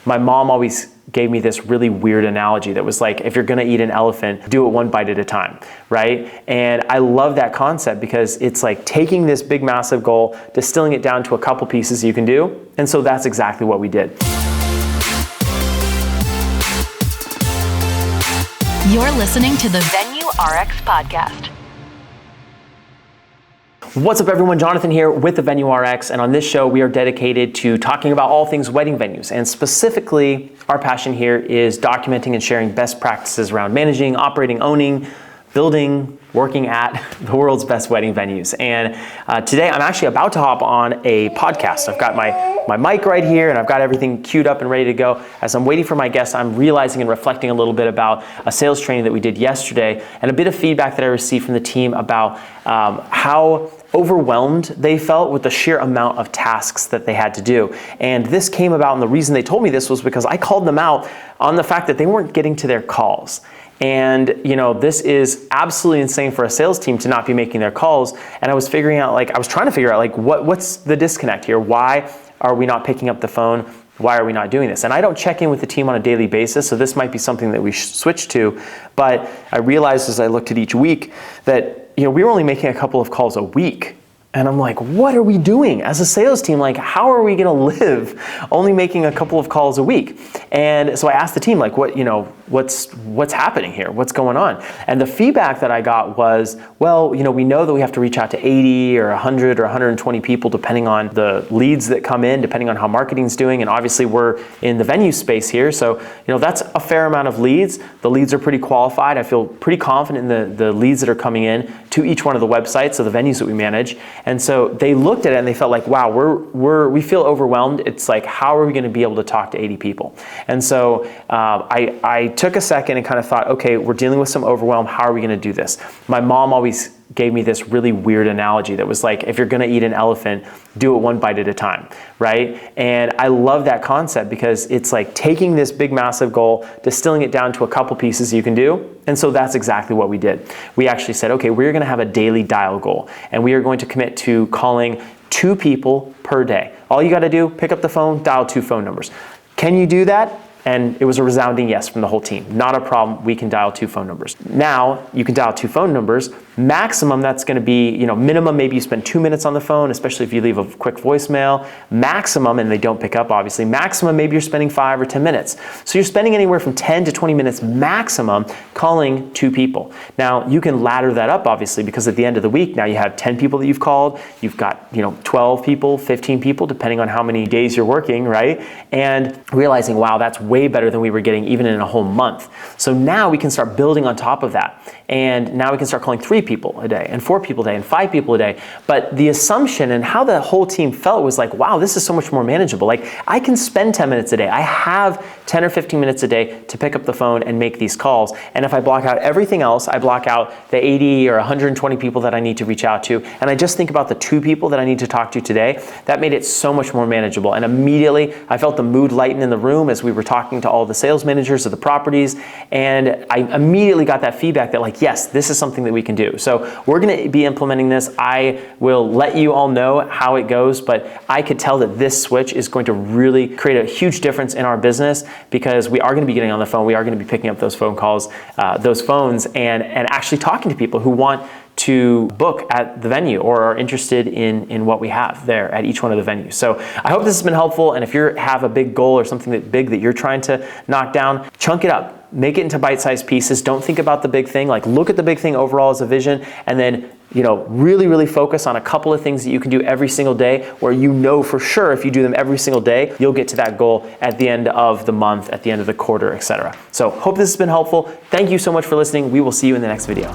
My mom always gave me this really weird analogy that was like, if you're gonna eat an elephant, do it one bite at a time, right? And I love that concept because it's like taking this big, massive goal, distilling it down to a couple pieces you can do. And so that's exactly what we did. You're listening to the Venue RX podcast. What's up everyone, Jonathan here with the Venue RX, and on this show we are dedicated to talking about all things wedding venues, and specifically our passion here is documenting and sharing best practices around managing, operating, owning, building, working at the world's best wedding venues. And today I'm actually about to hop on a podcast. I've got my mic right here and I've got everything queued up and ready to go. As I'm waiting for my guest, I'm realizing and reflecting a little bit about a sales training that we did yesterday and a bit of feedback that I received from the team about how overwhelmed they felt with the sheer amount of tasks that they had to do. And this came about, and the reason they told me this was because I called them out on the fact that they weren't getting to their calls. And this is absolutely insane for a sales team to not be making their calls. And I was trying to figure out what's the disconnect here? Why are we not picking up the phone? Why are we not doing this? And I don't check in with the team on a daily basis, so this might be something that we switch to. But I realized as I looked at each week that we were only making a couple of calls a week. And I'm like, what are we doing as a sales team? Like, how are we gonna live only making a couple of calls a week? And so I asked the team, what's happening here? What's going on? And the feedback that I got was, well, we know that we have to reach out to 80 or 100 or 120 people depending on the leads that come in, depending on how marketing's doing. And obviously we're in the venue space here. So, that's a fair amount of leads. The leads are pretty qualified. I feel pretty confident in the leads that are coming in to each one of the websites of the venues that we manage. And so they looked at it and they felt like, wow, we feel overwhelmed. It's like, how are we going to be able to talk to 80 people? And so I took a second and kind of thought, okay, we're dealing with some overwhelm. How are we going to do this? My mom always gave me this really weird analogy that was like, if you're going to eat an elephant, do it one bite at a time, right? And I love that concept because it's like taking this big, massive goal, distilling it down to a couple pieces you can do. And so that's exactly what we did. We actually said, okay, we're going to have a daily dial goal, and we are going to commit to calling 2 people per day. All you got to do, pick up the phone, dial 2 phone numbers. Can you do that? And it was a resounding yes from the whole team. Not a problem, we can dial 2 phone numbers. Now, you can dial 2 phone numbers. Maximum, that's gonna be, minimum, maybe you spend 2 minutes on the phone, especially if you leave a quick voicemail. Maximum, and they don't pick up obviously, maximum, maybe you're spending 5 or 10 minutes. So you're spending anywhere from 10 to 20 minutes maximum calling 2 people. Now, you can ladder that up obviously, because at the end of the week, now you have 10 people that you've called, you've got 12 people, 15 people, depending on how many days you're working, right? And realizing, wow, that's way better than we were getting even in a whole month. So now we can start building on top of that. And now we can start calling 3 people a day and 4 people a day and 5 people a day. But the assumption and how the whole team felt was like, wow, this is so much more manageable. Like, I can spend 10 minutes a day. I have 10 or 15 minutes a day to pick up the phone and make these calls. And if I block out everything else, I block out the 80 or 120 people that I need to reach out to, and I just think about the 2 people that I need to talk to today, that made it so much more manageable. And immediately I felt the mood lighten in the room as we were talking to all the sales managers of the properties, and I immediately got that feedback that like, yes, this is something that we can do. So we're going to be implementing this. I will let you all know how it goes, but I could tell that this switch is going to really create a huge difference in our business, because we are going to be getting on the phone. We are going to be picking up those phone calls, those phones, and actually talking to people who want to book at the venue or are interested in what we have there at each one of the venues. So I hope this has been helpful, and if you have a big goal or something big that you're trying to knock down, chunk it up. Make it into bite-sized pieces. Don't think about the big thing. Like, look at the big thing overall as a vision, and then really, really focus on a couple of things that you can do every single day, where for sure if you do them every single day, you'll get to that goal at the end of the month, at the end of the quarter, etc. So hope this has been helpful. Thank you so much for listening. We will see you in the next video.